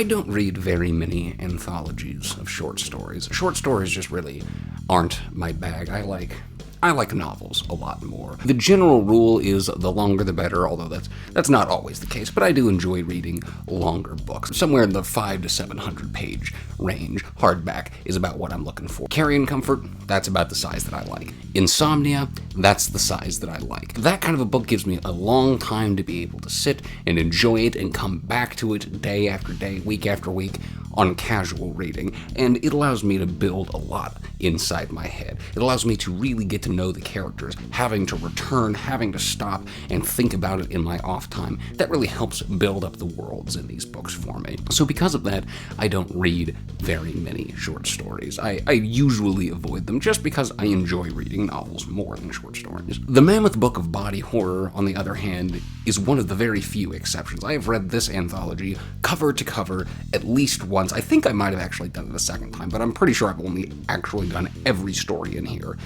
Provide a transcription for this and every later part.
I don't read very many anthologies of short stories. Short stories just really aren't my bag. I like novels a lot more. The general rule is the longer the better, although that's not always the case, but I do enjoy reading longer books. Somewhere in the 500 to 700 page range. Hardback is about what I'm looking for. Carrying comfort, that's about the size that I like. Insomnia, that's the size that I like. That kind of a book gives me a long time to be able to sit and enjoy it and come back to it day after day, week after week, on casual reading, and it allows me to build a lot inside my head. It allows me to really get to know the characters, having to return, having to stop and think about it in my off time. That really helps build up the worlds in these books for me. So because of that, I don't read very many short stories. I usually avoid them just because I enjoy reading novels more than short stories. The Mammoth book of body horror, on the other hand, is one of the very few exceptions. I have read this anthology cover to cover at least once. I think I might have actually done it a second time, but I'm pretty sure I've only actually done every story in here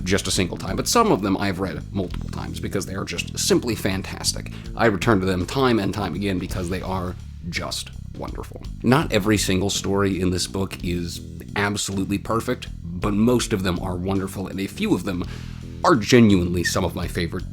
just a single time. But some of them I've read multiple times because they are just simply fantastic. I return to them time and time again because they are just wonderful. Not every single story in this book is absolutely perfect, but most of them are wonderful, and a few of them are genuinely some of my favorite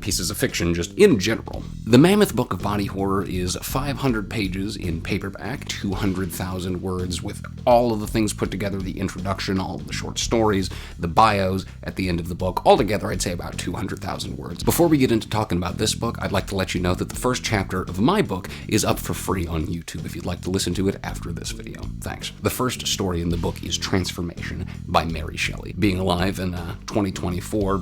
pieces of fiction just in general. The Mammoth book of body horror is 500 pages in paperback, 200,000 words with all of the things put together, the introduction, all of the short stories, the bios at the end of the book. Altogether, I'd say about 200,000 words. Before we get into talking about this book, I'd like to let you know that the first chapter of my book is up for free on YouTube if you'd like to listen to it after this video. Thanks. The first story in the book is Transformation by Mary Shelley. Being alive in 2024,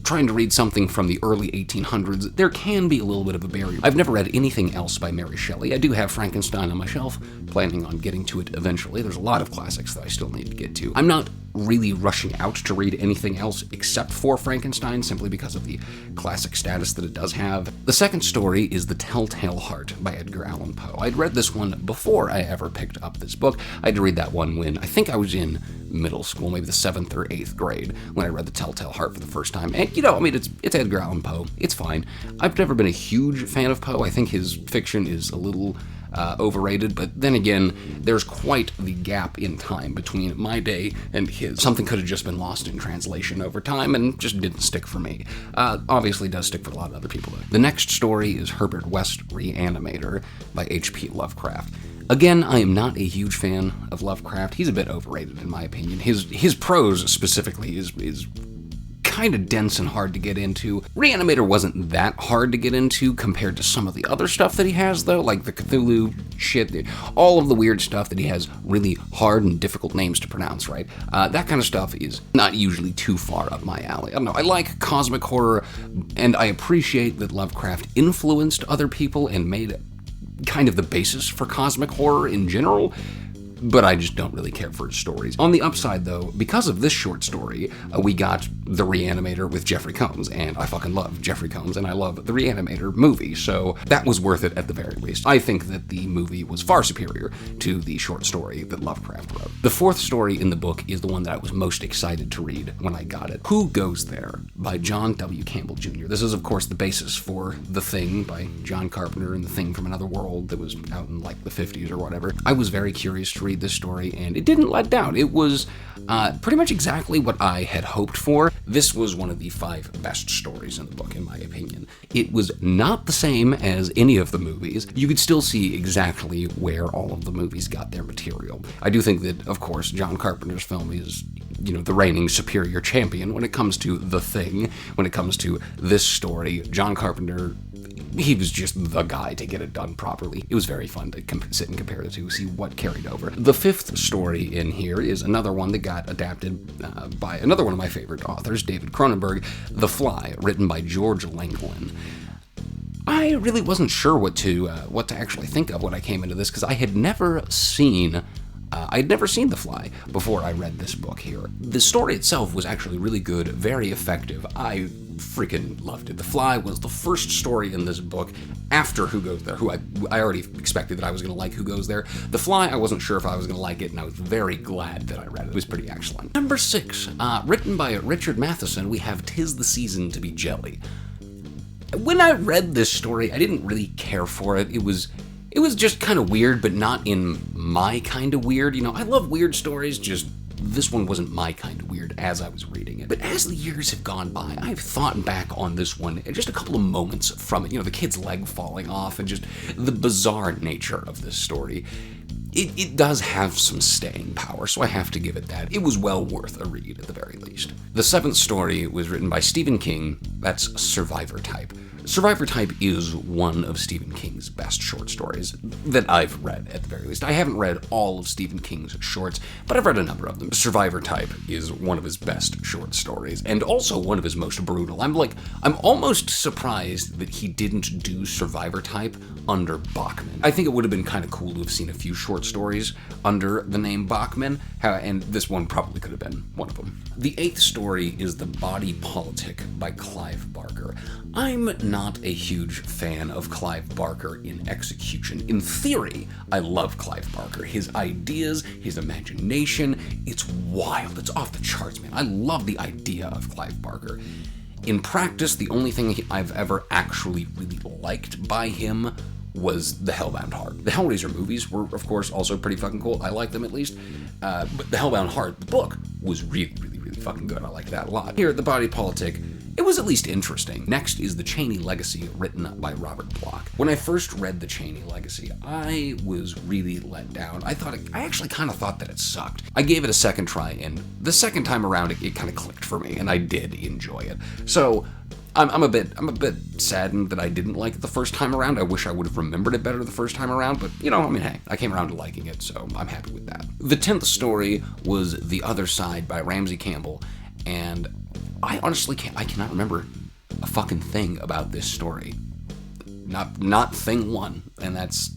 trying to read something from the early 1800s, there can be a little bit of a barrier. I've never read anything else by Mary Shelley. I do have Frankenstein on my shelf, planning on getting to it eventually. There's a lot of classics that I still need to get to. I'm not really rushing out to read anything else except for Frankenstein, simply because of the classic status that it does have. The second story is The Telltale Heart by Edgar Allan Poe. I'd read this one before I ever picked up this book. I had to read that one when I think I was in middle school, maybe the 7th or 8th grade, when I read The Telltale Heart for the first time. And, it's Edgar Allan Poe. It's fine. I've never been a huge fan of Poe. I think his fiction is a little overrated, but then again, there's quite the gap in time between my day and his. Something could have just been lost in translation over time and just didn't stick for me. Obviously does stick for a lot of other people, though. The next story is Herbert West Reanimator by H.P. Lovecraft. Again, I am not a huge fan of Lovecraft. He's a bit overrated in my opinion. His prose specifically is kind of dense and hard to get into. Reanimator wasn't that hard to get into compared to some of the other stuff that he has, though, like the Cthulhu shit, all of the weird stuff that he has really hard and difficult names to pronounce, right? That kind of stuff is not usually too far up my alley. I don't know, I like cosmic horror, and I appreciate that Lovecraft influenced other people and made it kind of the basis for cosmic horror in general, but I just don't really care for his stories. On the upside, though, because of this short story, we got The Reanimator with Jeffrey Combs, and I fucking love Jeffrey Combs, and I love The Reanimator movie, so that was worth it at the very least. I think that the movie was far superior to the short story that Lovecraft wrote. The fourth story in the book is the one that I was most excited to read when I got it. Who Goes There by John W. Campbell Jr. This is, of course, the basis for The Thing by John Carpenter and The Thing from Another World that was out in, like, the 50s or whatever. I was very curious to read this story, and it didn't let down. It was pretty much exactly what I had hoped for. This was one of the 5 best stories in the book, in my opinion. It was not the same as any of the movies. You could still see exactly where all of the movies got their material. I do think that, of course, John Carpenter's film is, the reigning superior champion when it comes to The Thing. When it comes to this story, John Carpenter, he was just the guy to get it done properly. It was very fun to sit and compare the two, see what carried over. The 5th story in here is another one that got adapted by another one of my favorite authors, David Cronenberg, The Fly, written by George Langelaan. I really wasn't sure what to actually think of when I came into this, because I had never seen The Fly before I read this book here. The story itself was actually really good, very effective. I freaking loved it. The Fly was the first story in this book after Who Goes There, who I already expected that I was going to like Who Goes There. The Fly, I wasn't sure if I was going to like it, and I was very glad that I read it. It was pretty excellent. Number 6, written by Richard Matheson, we have 'Tis the Season to be Jelly. When I read this story, I didn't really care for it. It was It was just kind of weird, but not in my kind of weird. You know, I love weird stories, just this one wasn't my kind of weird as I was reading it. But as the years have gone by, I've thought back on this one, and just a couple of moments from it. You know, the kid's leg falling off, and just the bizarre nature of this story. It does have some staying power, so I have to give it that. It was well worth a read, at the very least. The seventh story was written by Stephen King. That's Survivor Type. Survivor Type is one of Stephen King's best short stories that I've read, at the very least. I haven't read all of Stephen King's shorts, but I've read a number of them. Survivor Type is one of his best short stories, and also one of his most brutal. I'm almost surprised that he didn't do Survivor Type under Bachman. I think it would have been kind of cool to have seen a few short stories under the name Bachman, and this one probably could have been one of them. The eighth story is The Body Politic by Clive Barker. I'm not a huge fan of Clive Barker in execution. In theory, I love Clive Barker. His ideas, his imagination, it's wild. It's off the charts, man. I love the idea of Clive Barker. In practice, the only thing I've ever actually really liked by him was The Hellbound Heart. The Hellraiser movies were, of course, also pretty fucking cool. I liked them, at least. But The Hellbound Heart, the book, was really, really, really fucking good. I like that a lot. Here, The Body Politic, it was at least interesting. Next is The Cheney Legacy, written by Robert Bloch. When I first read The Cheney Legacy, I was really let down. I actually kind of thought that it sucked. I gave it a second try, and the second time around, it kind of clicked for me, and I did enjoy it. So, I'm a bit saddened that I didn't like it the first time around. I wish I would have remembered it better the first time around, but, you know, I mean, hey, I came around to liking it, so I'm happy with that. The 10th story was The Other Side by Ramsey Campbell, and I honestly cannot remember a fucking thing about this story. Not thing one, and that's...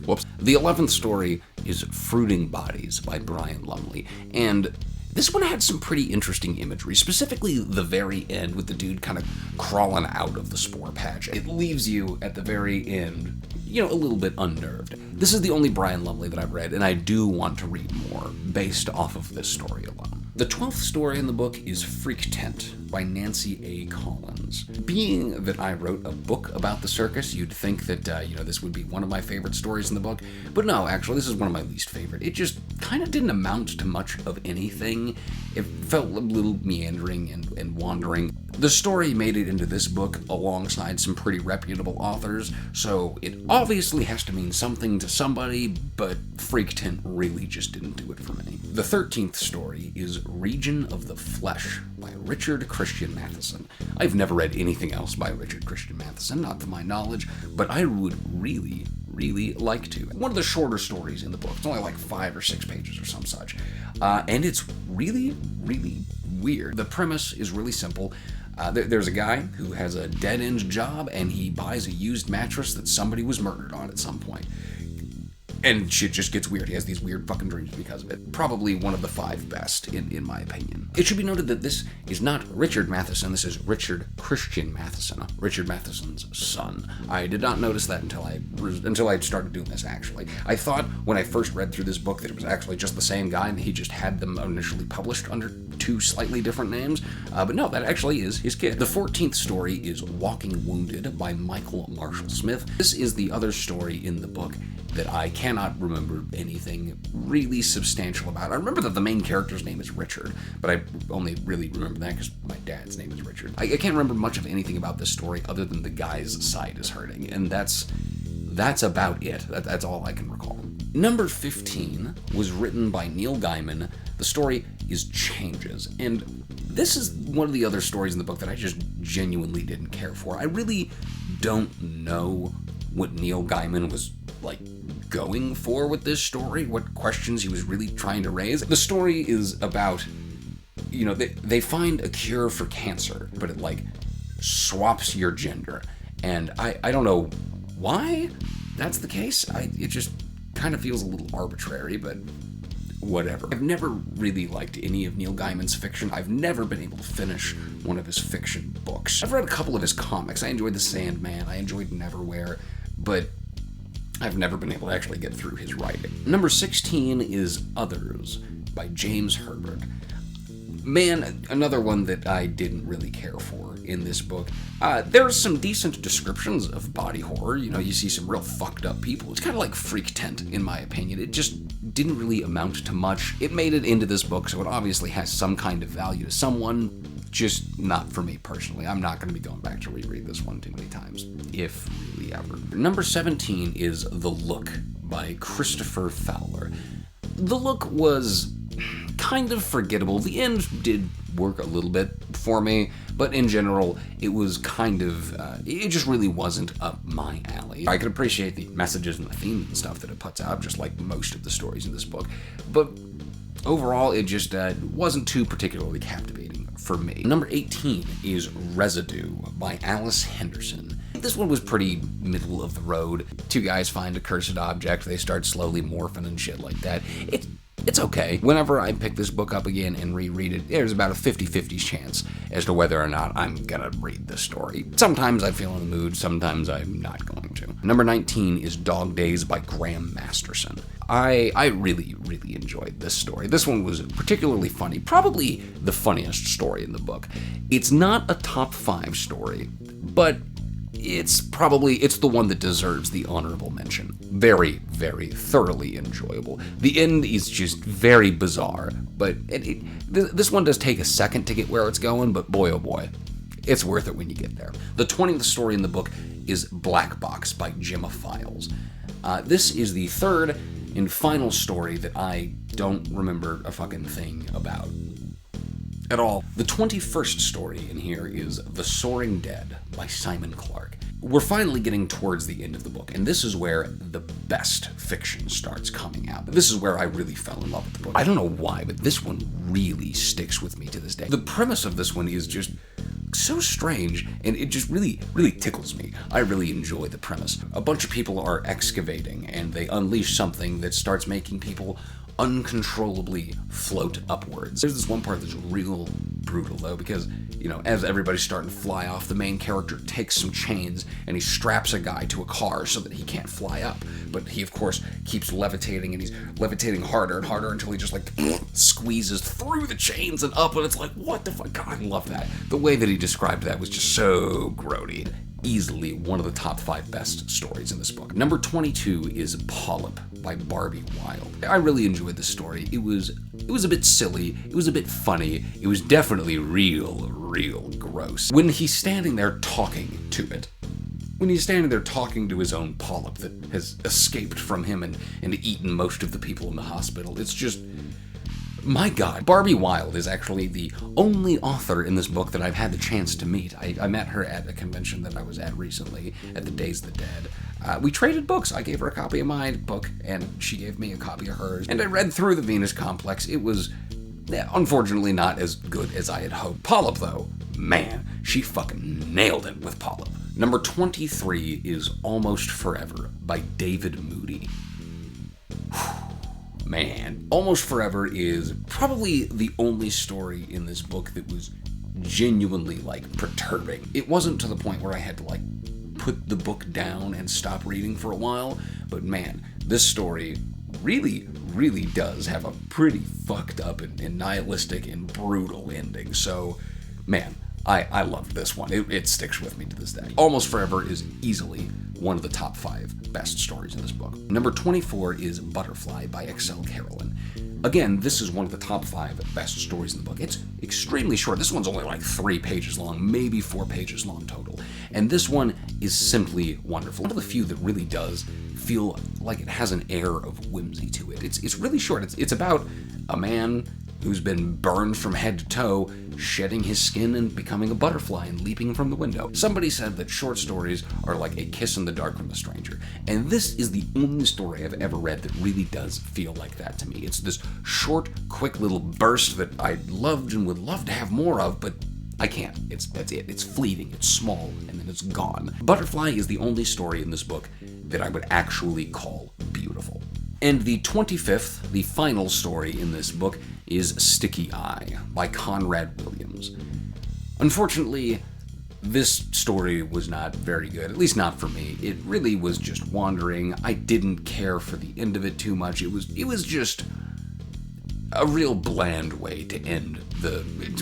Whoops. The 11th story is Fruiting Bodies by Brian Lumley, and this one had some pretty interesting imagery, specifically the very end with the dude kind of crawling out of the spore patch. It leaves you at the very end, you know, a little bit unnerved. This is the only Brian Lumley that I've read, and I do want to read more based off of this story alone. The 12th story in the book is Freaktent by Nancy A. Collins. Being that I wrote a book about the circus, you'd think that, this would be one of my favorite stories in the book. But no, actually, this is one of my least favorite. It just kind of didn't amount to much of anything. It felt a little meandering and wandering. The story made it into this book alongside some pretty reputable authors, so it obviously has to mean something to somebody, but Freaktent really just didn't do it for me. The 13th story is Region of the Flesh by Richard Christian Matheson. I've never read anything else by Richard Christian Matheson, not to my knowledge, but I would really like to. One of the shorter stories in the book. It's only like 5 or 6 pages or some such. And it's really weird. The premise is really simple. There's a guy who has a dead-end job, and he buys a used mattress that somebody was murdered on at some point. And shit just gets weird. He has these weird fucking dreams because of it. Probably one of the 5 best, in my opinion. It should be noted that this is not Richard Matheson. This is Richard Christian Matheson, Richard Matheson's son. I did not notice that until I started doing this, actually. I thought when I first read through this book that it was actually just the same guy and he just had them initially published under 2 slightly different names. But no, that actually is his kid. The 14th story is Walking Wounded by Michael Marshall Smith. This is the other story in the book that I cannot remember anything really substantial about. I remember that the main character's name is Richard, but I only really remember that because my dad's name is Richard. I can't remember much of anything about this story other than the guy's side is hurting, and that's about it. That's all I can recall. Number 15 was written by Neil Gaiman. The story is Changes, and this is one of the other stories in the book that I just genuinely didn't care for. I really don't know what Neil Gaiman was going for with this story, what questions he was really trying to raise. The story is about, they find a cure for cancer, but it swaps your gender. And I don't know why that's the case. It just kind of feels a little arbitrary, but whatever. I've never really liked any of Neil Gaiman's fiction. I've never been able to finish one of his fiction books. I've read a couple of his comics. I enjoyed The Sandman, I enjoyed Neverwhere, but I've never been able to actually get through his writing. Number 16 is Others by James Herbert. Man, another one that I didn't really care for. in this book. There's some decent descriptions of body horror. You know, you see some real fucked up people. It's kind of like Freaktent, in my opinion. It just didn't really amount to much. It made it into this book, so it obviously has some kind of value to someone, just not for me personally. I'm not going to be going back to reread this one too many times, if really ever. Number 17 is The Look by Christopher Fowler. The Look was kind of forgettable. The end did work a little bit for me, but in general, it was kind of, it just really wasn't up my alley. I could appreciate the messages and the themes and stuff that it puts out, just like most of the stories in this book, but overall, it just wasn't too particularly captivating for me. Number 18 is Residue by Alice Henderson. This one was pretty middle of the road. Two guys find a cursed object, they start slowly morphing and shit like that. It's okay. Whenever I pick this book up again and reread it, there's about a 50-50 chance as to whether or not I'm gonna read this story. Sometimes I feel in the mood, sometimes I'm not going to. Number 19 is Dog Days by Graham Masterson. I really, really enjoyed this story. This one was particularly funny, probably the funniest story in the book. It's not a top 5 story, but it's the one that deserves the honorable mention. Very, very thoroughly enjoyable. The end is just very bizarre, but this one does take a second to get where it's going, but boy oh boy, it's worth it when you get there. The 20th story in the book is Black Box by Gemma Files. This is the third and final story that I don't remember a fucking thing about at all. The 21st story in here is The Soaring Dead by Simon Clark. We're finally getting towards the end of the book, and this is where the best fiction starts coming out. This is where I really fell in love with the book. I don't know why, but this one really sticks with me to this day. The premise of this one is just so strange, and it just really, really tickles me. I really enjoy the premise. A bunch of people are excavating, and they unleash something that starts making people uncontrollably float upwards. There's this one part that's real brutal, though, because, you know, as everybody's starting to fly off, the main character takes some chains and he straps a guy to a car so that he can't fly up. But he, of course, keeps levitating, and he's levitating harder and harder until he just, like, squeezes through the chains and up, and it's like, what the fuck? God, I love that. The way that he described that was just so grody. Easily one of the top 5 best stories in this book. Number 22 is Polyp by Barbie Wilde. I really enjoyed this story. It was a bit silly, it was a bit funny, it was definitely real gross. When he's standing there talking to it, when he's standing there talking to his own polyp that has escaped from him and eaten most of the people in the hospital, it's just, my God. Barbie Wilde is actually the only author in this book that I've had the chance to meet. I met her at a convention that I was at recently, at the Days of the Dead. We traded books. I gave her a copy of my book, and she gave me a copy of hers. And I read through the Venus Complex. It was, unfortunately, not as good as I had hoped. Polyp, though, man, she fucking nailed it with Polyp. Number 23 is Almost Forever by David Moody. Man, Almost Forever is probably the only story in this book that was genuinely, like, perturbing. It wasn't to the point where I had to, like, put the book down and stop reading for a while, but man, this story really, really does have a pretty fucked up and nihilistic and brutal ending. So, man, I loved this one. It sticks with me to this day. Almost Forever is easily one of the top 5 best stories in this book. Number 24 is Butterfly by Excel Carolyn. Again, this is one of the top 5 best stories in the book. It's extremely short. This one's only like 3 pages long, maybe 4 pages long total. And this one is simply wonderful. One of the few that really does feel like it has an air of whimsy to it. It's really short. It's about a man who's been burned from head to toe, shedding his skin and becoming a butterfly and leaping from the window. Somebody said that short stories are like a kiss in the dark from a stranger, and this is the only story I've ever read that really does feel like that to me. It's this short, quick little burst that I loved and would love to have more of, but I can't. That's it. It's fleeting, it's small, and then it's gone. Butterfly is the only story in this book that I would actually call beautiful. And the 25th, the final story in this book, is Sticky Eye by Conrad Williams. Unfortunately, this story was not very good, at least not for me. It really was just wandering. I didn't care for the end of it too much. It was just, a real bland way to end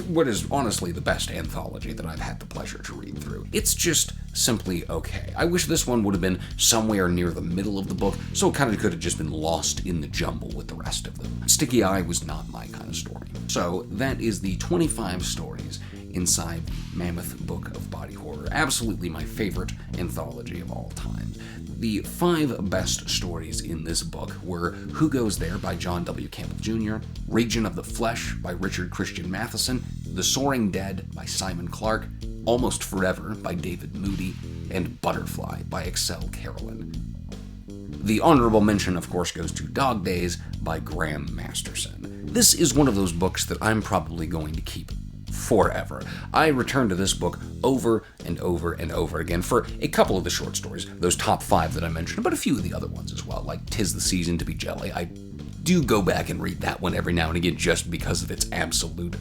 what is honestly the best anthology that I've had the pleasure to read through. It's just simply okay. I wish this one would have been somewhere near the middle of the book, so it kind of could have just been lost in the jumble with the rest of them. Sticky Eye was not my kind of story. So that is the 25 stories inside the Mammoth Book of Body Horror. Absolutely my favorite anthology of all time. The 5 best stories in this book were Who Goes There by John W. Campbell Jr., Region of the Flesh by Richard Christian Matheson, The Soaring Dead by Simon Clarke, Almost Forever by David Moody, and Butterfly by Excel Carolyn. The honorable mention, of course, goes to Dog Days by Graham Masterson. This is one of those books that I'm probably going to keep forever. I return to this book over and over and over again for a couple of the short stories, those top 5 that I mentioned, but a few of the other ones as well, like 'Tis the Season to be Jelly. I do go back and read that one every now and again just because of its absolute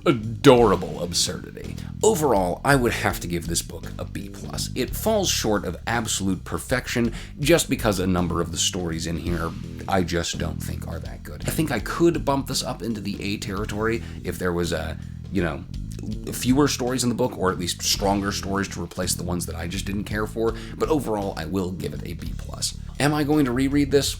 adorable absurdity. Overall, I would have to give this book a B+. It falls short of absolute perfection just because a number of the stories in here I just don't think are that good. I think I could bump this up into the A territory if there was fewer stories in the book, or at least stronger stories to replace the ones that I just didn't care for, but overall I will give it a B+. Am I going to reread this?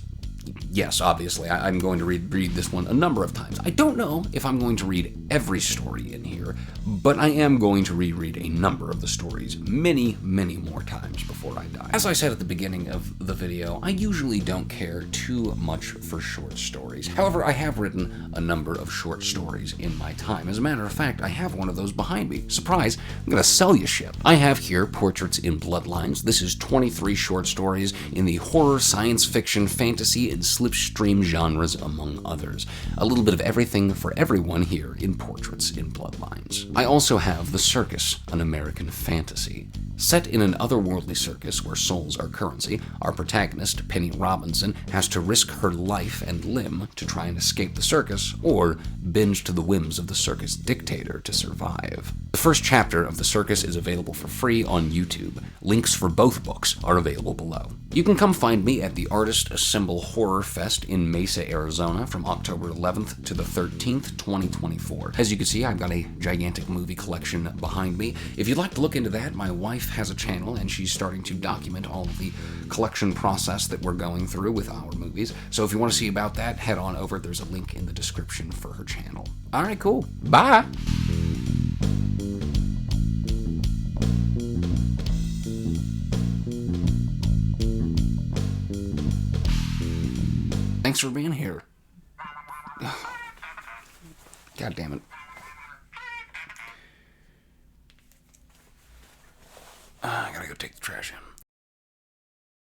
Yes, obviously, I'm going to read this one a number of times. I don't know if I'm going to read every story in here, but I am going to reread a number of the stories many, many more times before I die. As I said at the beginning of the video, I usually don't care too much for short stories. However, I have written a number of short stories in my time. As a matter of fact, I have one of those behind me. Surprise, I'm gonna sell you shit. I have here Portraits in Bloodlines. This is 23 short stories in the horror, science fiction, fantasy, and slipstream genres, among others. A little bit of everything for everyone here in Portraits in Bloodlines. I also have The Circus, an American fantasy. Set in an otherworldly circus where souls are currency, our protagonist, Penny Robinson, has to risk her life and limb to try and escape the circus, or bend to the whims of the circus dictator to survive. The first chapter of The Circus is available for free on YouTube. Links for both books are available below. You can come find me at the Artist Assemble Horror Fest in Mesa, Arizona from October 11th to the 13th, 2024. As you can see, I've got a gigantic movie collection behind me. If you'd like to look into that, my wife has a channel and she's starting to document all of the collection process that we're going through with our movies. So if you want to see about that, head on over. There's a link in the description for her channel. Alright, cool. Bye! Thanks for being here. God damn it. I gotta go take the trash in.